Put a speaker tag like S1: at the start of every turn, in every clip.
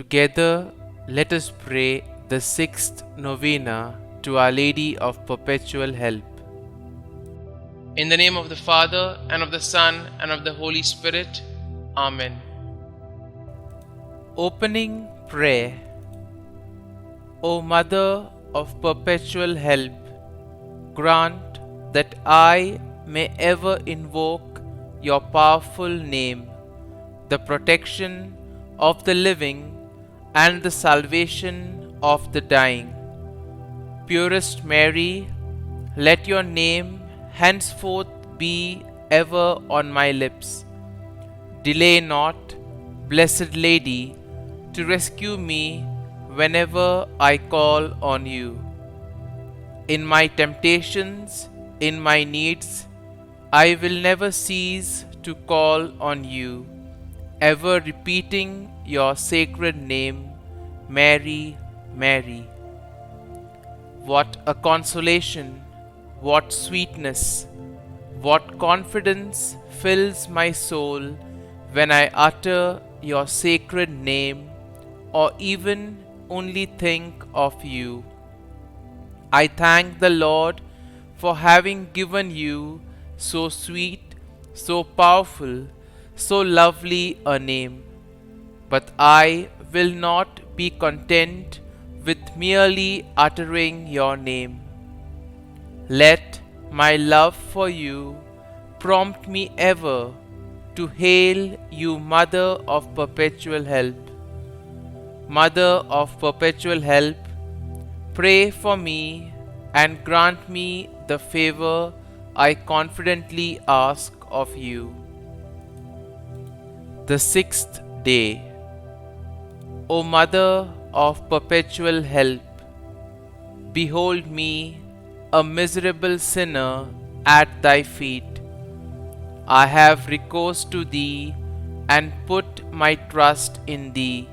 S1: Together, let us pray the sixth novena to Our Lady of Perpetual Help. In the name of the Father, and of the Son, and of the Holy Spirit. Amen. Opening Prayer. O Mother of Perpetual Help, grant that I may ever invoke your powerful name, the protection of the living and the salvation of the dying. Purest Mary, let your name henceforth be ever on my lips. Delay not, Blessed Lady, to rescue me whenever I call on you. In my temptations, in my needs, I will never cease to call on you, ever repeating your sacred name, Mary, Mary. What a consolation, what sweetness, what confidence fills my soul when I utter your sacred name or even only think of you. I thank the Lord for having given you so sweet, so powerful, so lovely a name. But I will not be content with merely uttering your name. Let my love for you prompt me ever to hail you, Mother of Perpetual Help. Mother of Perpetual Help, pray for me and grant me the favor I confidently ask of you. The sixth day. O Mother of Perpetual Help, behold me, a miserable sinner, at thy feet. I have recourse to thee and put my trust in thee.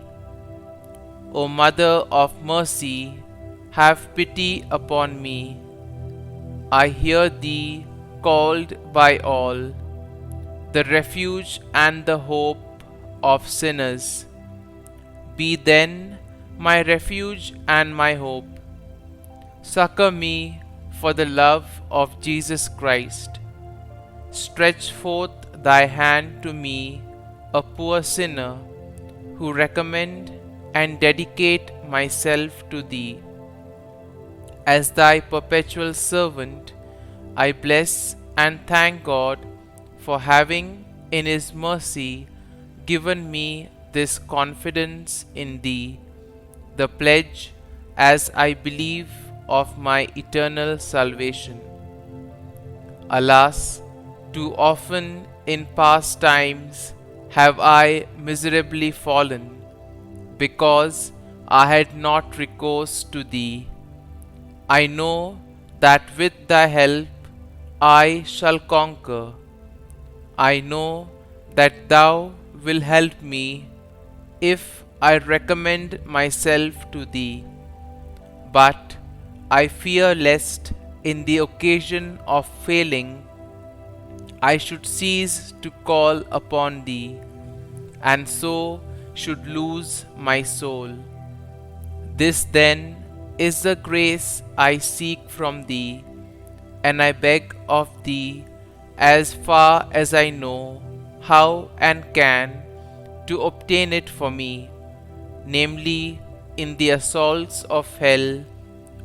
S1: O Mother of Mercy, have pity upon me. I hear thee called by all, the refuge and the hope of sinners. Be then my refuge and my hope. Succor me for the love of Jesus Christ. Stretch forth thy hand to me, a poor sinner, who recommend and dedicate myself to thee. As thy perpetual servant, I bless and thank God for having, in His mercy, given me this confidence in thee, the pledge, as I believe, of my eternal salvation. Alas, too often in past times have I miserably fallen, because I had not recourse to thee. I know that with thy help I shall conquer. I know that thou wilt help me if I recommend myself to thee. But I fear lest in the occasion of failing I should cease to call upon thee, and so should lose my soul. This then is the grace I seek from thee, and I beg of thee, as far as I know how and can, to obtain it for me, namely, in the assaults of hell,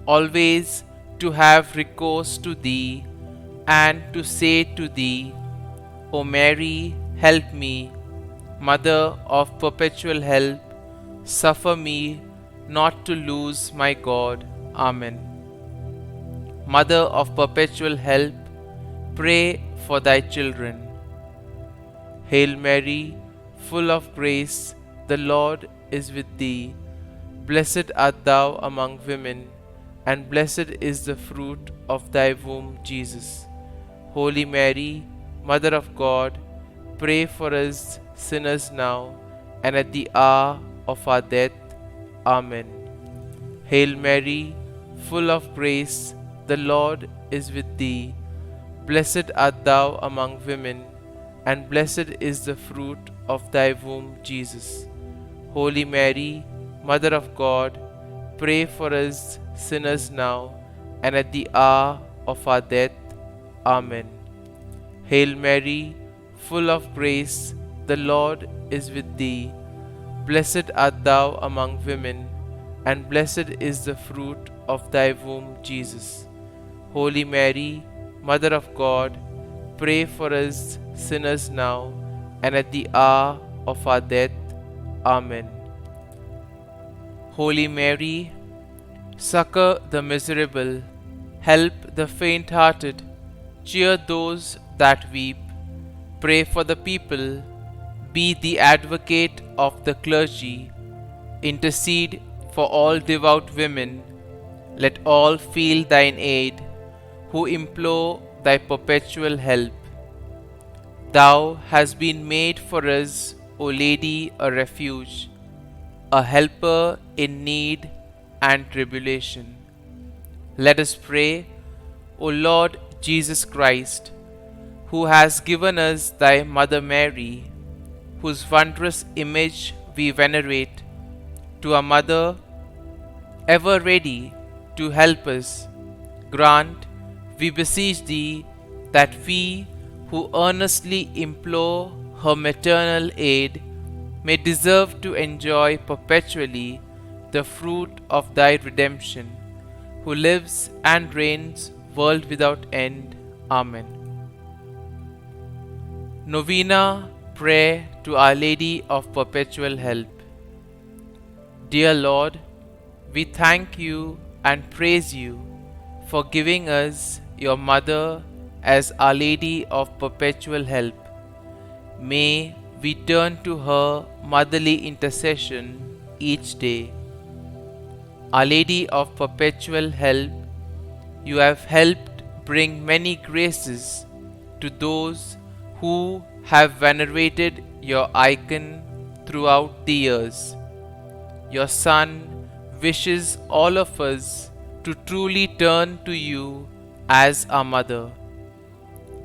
S1: always to have recourse to thee, and to say to thee, O Mary, help me, Mother of Perpetual Help, suffer me not to lose my God. Amen. Mother of Perpetual Help, pray for thy children. Hail Mary, full of grace, the Lord is with thee. Blessed art thou among women, and blessed is the fruit of thy womb, Jesus. Holy Mary, Mother of God, pray for us sinners now and at the hour of our death. Amen. Hail Mary, full of grace, the Lord is with thee. Blessed art thou among women, and blessed is the fruit of thy womb, Jesus. Holy Mary, Mother of God, pray for us sinners now and at the hour of our death. Amen. Hail Mary, full of grace, the Lord is with thee. Blessed art thou among women, and blessed is the fruit of thy womb, Jesus. Holy Mary, Mother of God, pray for us sinners now and at the hour of our death. Amen. Holy Mary, succor the miserable, help the faint-hearted, cheer those that weep, pray for the people, be the advocate of the clergy, intercede for all devout women, let all feel thine aid, who implore thy perpetual help. Thou hast been made for us, O Lady, a refuge, a helper in need and tribulation. Let us pray, O Lord Jesus Christ, who has given us thy Mother Mary, whose wondrous image we venerate, to a mother ever ready to help us, grant, we beseech thee, that we who earnestly implore her maternal aid may deserve to enjoy perpetually the fruit of thy redemption, who lives and reigns world without end. Amen. Novena Prayer to Our Lady of Perpetual Help. Dear Lord, we thank you and praise you for giving us your Mother as Our Lady of Perpetual Help. May we turn to her motherly intercession each day. Our Lady of Perpetual Help, you have helped bring many graces to those who have venerated your icon throughout the years. Your Son wishes all of us to truly turn to you as our Mother.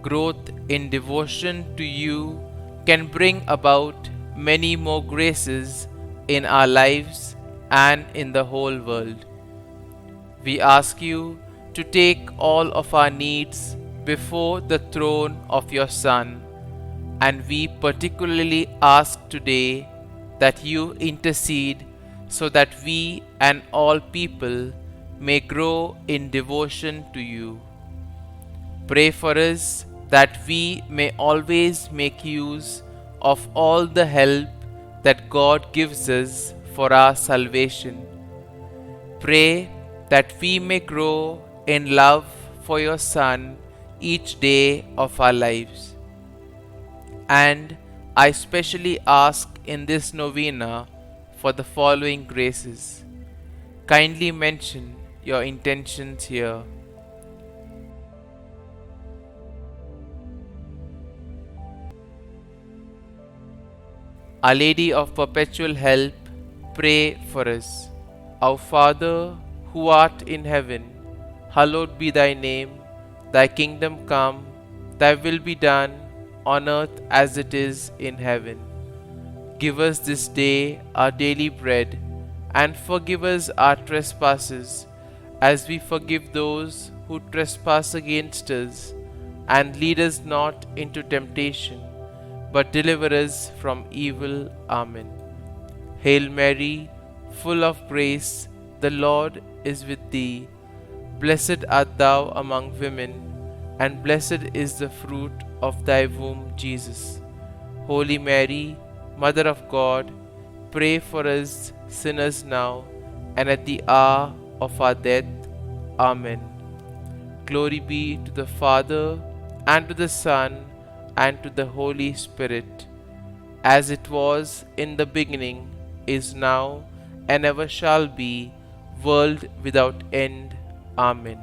S1: Growth in devotion to you can bring about many more graces in our lives and in the whole world. We ask you to take all of our needs before the throne of your Son, and we particularly ask today that you intercede so that we and all people may grow in devotion to you. Pray for us that we may always make use of all the help that God gives us for our salvation. Pray that we may grow in love for your Son each day of our lives. And I specially ask in this novena for the following graces. Kindly mention your intentions here. Our Lady of Perpetual Help, pray for us. Our Father, who art in heaven, hallowed be thy name. Thy kingdom come, thy will be done, on earth as it is in heaven. Give us this day our daily bread, and forgive us our trespasses, as we forgive those who trespass against us. And lead us not into temptation, but deliver us from evil. Amen. Hail Mary, full of grace, the Lord is with thee. Blessed art thou among women, and blessed is the fruit of thy womb, Jesus. Holy Mary, Mother of God, pray for us sinners now and at the hour of our death. Amen. Glory be to the Father, and to the Son, and to the Holy Spirit, as it was in the beginning, is now, and ever shall be, world without end. Amen.